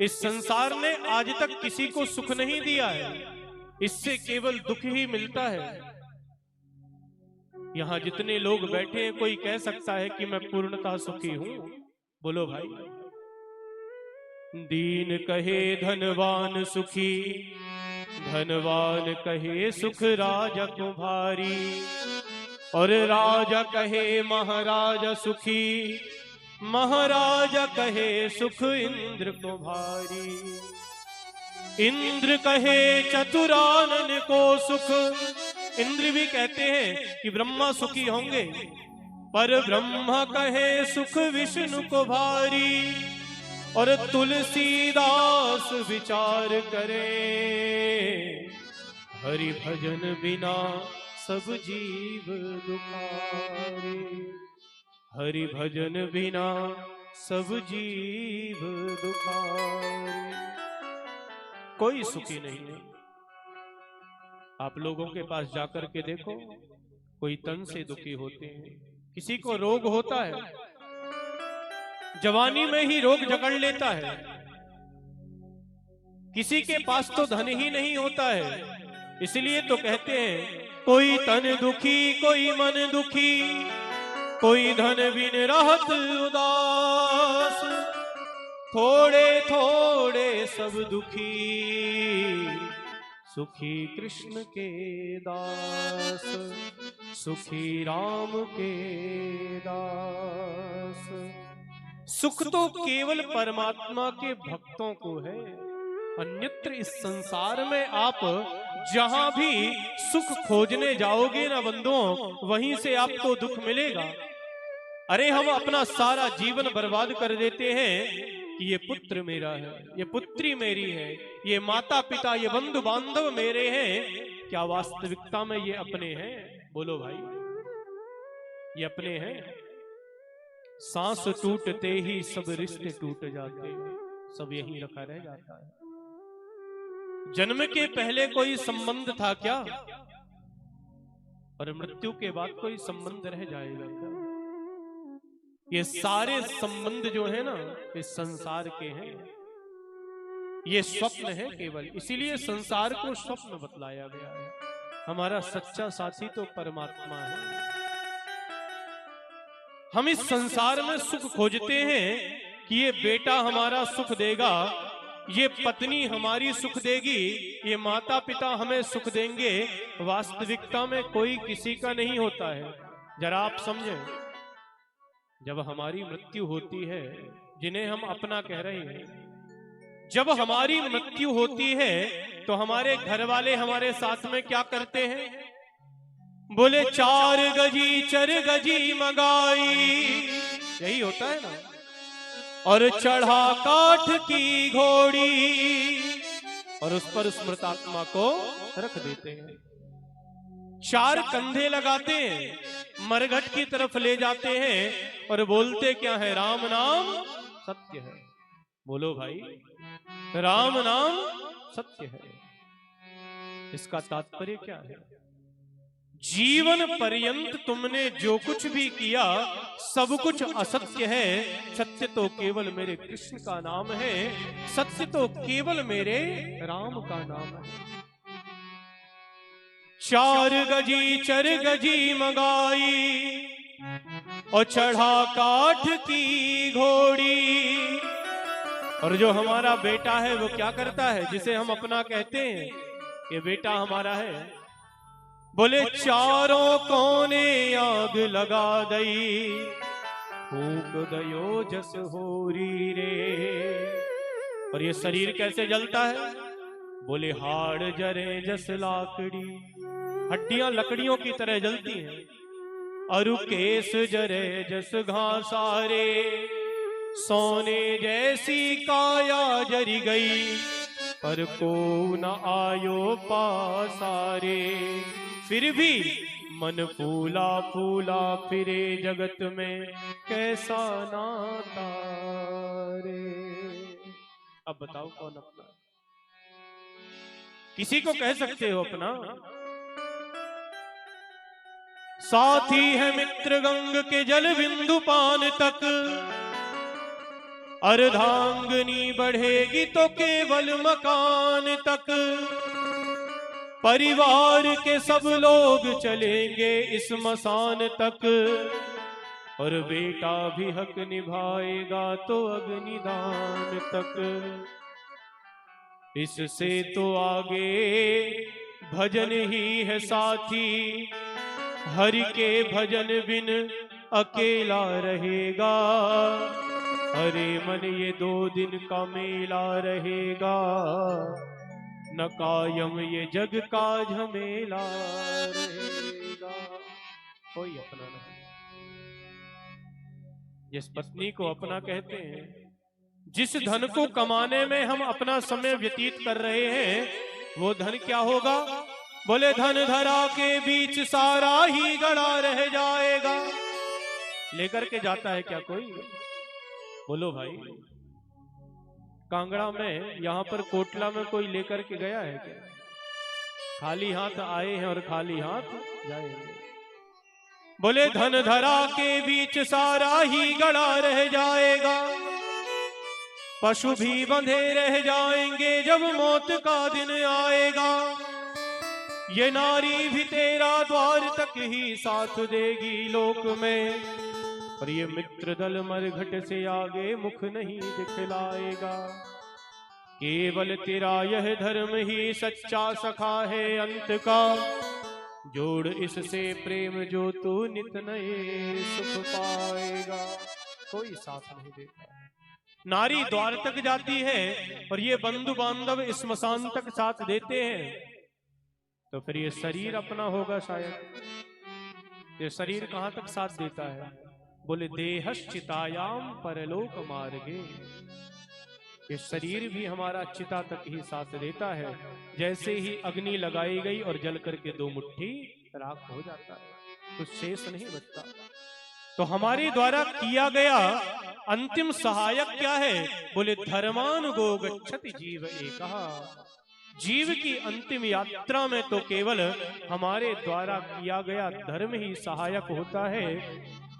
इस संसार ने आज तक किसी को सुख नहीं दिया है, इससे केवल दुख ही मिलता है। यहां जितने लोग बैठे हैं, कोई कह सकता है कि मैं पूर्णतः सुखी हूं? बोलो भाई। दीन कहे धनवान सुखी, धनवान कहे सुख राजा को भारी, और राजा कहे महाराजा सुखी, महाराजा कहे सुख इंद्र को भारी। इंद्र कहे चतुरानन को सुख, इंद्र भी कहते हैं कि ब्रह्मा सुखी होंगे, पर ब्रह्मा कहे सुख विष्णु को भारी। और तुलसीदास विचार करे, हरि भजन बिना सब जीव दुखारे, हरि भजन बिना सब जीव दुखारे। कोई सुखी नहीं है। आप लोगों के पास जाकर के देखो, कोई तन से दुखी होते हैं, किसी को रोग होता है, जवानी में ही रोग जकड़ लेता है, किसी के पास तो धन ही नहीं होता है। इसलिए तो कहते हैं, कोई तन दुखी कोई मन दुखी, कोई धन बिन रहत उदास, थोड़े थोड़े सब दुखी, सुखी कृष्ण के दास, सुखी राम के दास। सुख तो केवल परमात्मा के भक्तों को है, अन्यत्र इस संसार में आप जहां भी सुख खोजने जाओगे ना बंधुओं, वहीं से आपको दुख मिलेगा। अरे हम अपना सारा जीवन बर्बाद कर देते हैं कि ये पुत्र मेरा है, ये पुत्री मेरी है, ये माता पिता ये बंधु बांधव मेरे हैं। क्या वास्तविकता में ये अपने हैं? बोलो भाई, ये अपने हैं? सांस टूटते ही सब रिश्ते टूट जाते हैं, सब यहीं रखा रह जाता है। जन्म के पहले कोई संबंध था क्या? और मृत्यु के बाद कोई संबंध रह जाएगा क्या? ये सारे संबंध जो है ना, इस संसार के हैं, ये स्वप्न है केवल। इसीलिए संसार को स्वप्न बतलाया गया है। हमारा सच्चा साथी तो परमात्मा है। हम इस संसार में सुख खोजते हैं कि ये बेटा हमारा सुख देगा, ये पत्नी हमारी सुख देगी, ये माता पिता हमें सुख देंगे। वास्तविकता में कोई किसी का नहीं होता है। जरा आप समझें, जब हमारी मृत्यु होती है, जिन्हें हम अपना कह रहे हैं, जब हमारी मृत्यु होती है तो हमारे घर वाले हमारे साथ में क्या करते हैं? बोले 4 गजी चर गजी मंगाई, यही होता है ना। और चढ़ा काठ की घोड़ी, और उस पर स्मृतात्मा को रख देते हैं। 4 कंधे लगाते हैं, मरघट की तरफ ले जाते हैं, और बोलते क्या है? राम नाम सत्य है। बोलो भाई, राम नाम सत्य है। इसका तात्पर्य क्या है? जीवन पर्यंत तुमने जो कुछ भी किया सब कुछ असत्य है। सत्य तो केवल मेरे कृष्ण का नाम है, सत्य तो केवल मेरे राम का नाम है। 4 गजी चर गजी मंगाई, और चढ़ा काठ की घोड़ी। और जो हमारा बेटा है वो क्या करता है? जिसे हम अपना कहते हैं, ये बेटा हमारा है। बोले 4 कोने आग लगा दई, फूक दयो जस होरी रे। और ये शरीर कैसे जलता है? बोले हाड़ जरे जस लाकड़ी, हड्डियां लकड़ियों की तरह जलती हैं। अरु केस जरे जस घासारे, सोने जैसी काया जरी गई, पर को न आयो पासारे। फिर भी मन फूला फूला फिरे जगत में, कैसा नाता रे। अब बताओ कौन अपना? किसी को कह सकते हो अपना? साथी है मित्र गंग के जल बिंदु पान तक, अर्धांगनी बढ़ेगी तो केवल मकान तक, परिवार के सब लोग चलेंगे इस मसान तक, और बेटा भी हक निभाएगा तो अग्निदान तक। इससे तो आगे भजन ही है साथी, हरि के भजन बिन अकेला रहेगा। अरे मन ये 2 दिन का मेला रहेगा, न कायम ये जग का झमेला रहेगा। कोई अपना नहीं। जिस पत्नी को अपना कहते हैं, जिस धन को कमाने में हम अपना समय व्यतीत कर रहे हैं, वो धन क्या होगा? बोले धन धरा के बीच सारा ही गड़ा रह जाएगा। लेकर के जाता है क्या कोई? बोलो भाई, कांगड़ा में, यहां पर कोटला में कोई लेकर के गया है क्या? खाली हाथ आए हैं और खाली हाथ जाएंगे। बोले धन धरा के बीच सारा ही गड़ा रह जाएगा, पशु भी बंधे रह जाएंगे जब मौत का दिन आएगा। ये नारी भी तेरा द्वार तक ही साथ देगी लोक में, और ये मित्र दल मरघट से आगे मुख नहीं दिखलाएगा। केवल तेरा यह धर्म ही सच्चा सखा है अंत का, जोड़ इससे प्रेम जो तू नित नए सुख पाएगा। कोई साथ नहीं देता। नारी द्वार तक जाती है और ये बंधु बांधव स्मशान तक साथ देते हैं, तो फिर ये शरीर अपना होगा शायद। ये शरीर कहां तक साथ देता है? बोले देहश्चितायाम परलोक मार्गे। ये शरीर भी हमारा चिता तक ही साथ देता है। जैसे ही अग्नि लगाई गई और जल करके 2 मुट्ठी राख हो जाता है, कुछ शेष नहीं बचता। तो हमारे द्वारा किया गया अंतिम सहायक क्या है? बोले धर्मानुगो गच्छति जीव एकः। जीव की अंतिम यात्रा में तो केवल हमारे द्वारा किया गया धर्म ही सहायक होता है।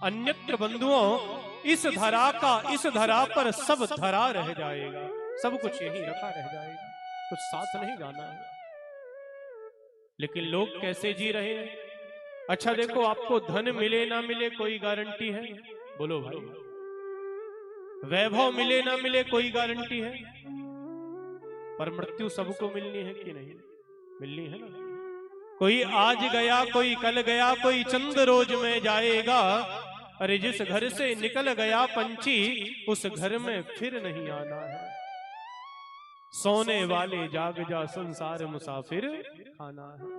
अन्यत्र बंधुओं, इस धरा का, इस धरा पर सब धरा रह जाएगा, सब कुछ यही रखा रह जाएगा, कुछ साथ नहीं जाना है। लेकिन लोग कैसे जी रहे हैं? अच्छा देखो, आपको धन मिले ना मिले कोई गारंटी है? बोलो भाई, वैभव मिले ना मिले कोई गारंटी है? पर मृत्यु सबको मिलनी है कि नहीं? मिलनी है ना। कोई आज गया, कोई कल गया, कोई चंद रोज में जाएगा। अरे जिस घर से निकल गया पंछी, उस घर में फिर नहीं आना है। सोने वाले जाग जा, संसार मुसाफिर खाना है।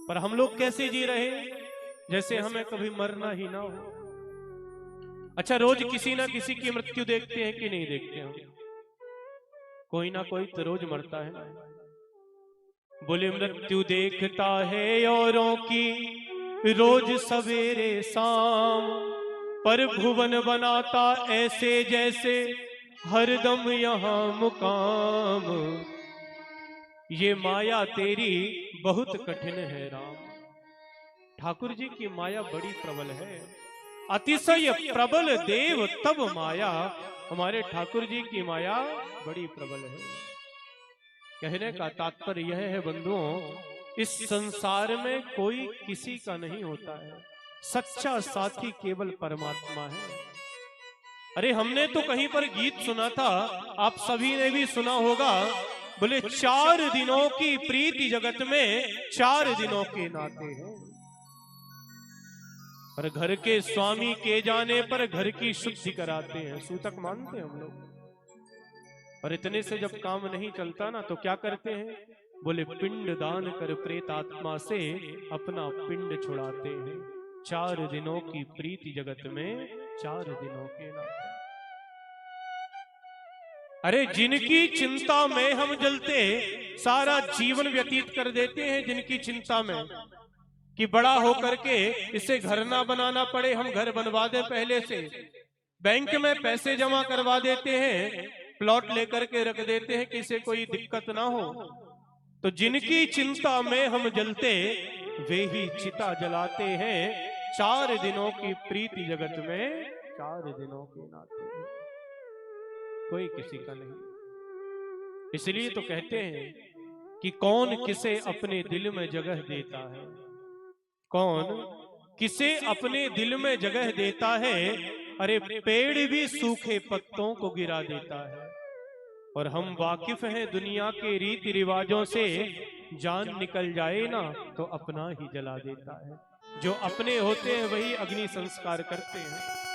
पर हम लोग कैसे जी रहे हैं? जैसे हमें कभी मरना ही ना हो। अच्छा, रोज किसी ना किसी की मृत्यु देखते हैं कि नहीं देखते हम? कोई ना कोई तो रोज मरता है। बोले मृत्यु देखता है औरों की रोज सवेरे शाम, पर भुवन बनाता ऐसे जैसे हरदम यहाँ मुकाम। ये माया तेरी बहुत कठिन है राम। ठाकुर जी की माया बड़ी प्रबल है, अतिशय प्रबल देव तब माया। हमारे ठाकुर जी की माया बड़ी प्रबल है। कहने का तात्पर्य यह है बंधुओं, इस संसार में कोई किसी का नहीं होता है। सच्चा साथी केवल परमात्मा है। अरे हमने तो कहीं पर गीत सुना था, आप सभी ने भी सुना होगा। बोले 4 दिनों की प्रीति जगत में 4 दिनों के नाते हैं। पर घर के स्वामी के जाने पर घर की शुद्धि कराते हैं, सूतक मानते हैं हम लोग। और इतने से जब काम नहीं चलता ना, तो क्या करते हैं? बोले पिंड दान कर प्रेतात्मा से अपना पिंड छुड़ाते हैं। 4 दिनों की प्रीति जगत में 4 दिनों के नाते। अरे जिनकी चिंता में हम जलते सारा जीवन व्यतीत कर देते हैं, जिनकी चिंता में कि बड़ा होकर के इसे घर ना बनाना पड़े, हम घर बनवा दे पहले से। बैंक में पैसे जमा करवा देते हैं, प्लॉट लेकर के रख देते हैं कि इसे कोई दिक्कत ना हो। तो जिनकी चिंता में हम जलते वे ही चिता जलाते हैं। 4 दिनों की प्रीति जगत में 4 दिनों के नाते। कोई किसी का नहीं। इसलिए तो कहते हैं कि कौन किसे अपने दिल में जगह देता है, कौन किसे अपने दिल में जगह देता है। अरे पेड़ भी सूखे पत्तों को गिरा देता है। और हम वाकिफ हैं दुनिया के रीति रिवाजों से, जान निकल जाए ना तो अपना ही जला देता है। जो अपने होते हैं वही अग्नि संस्कार करते हैं।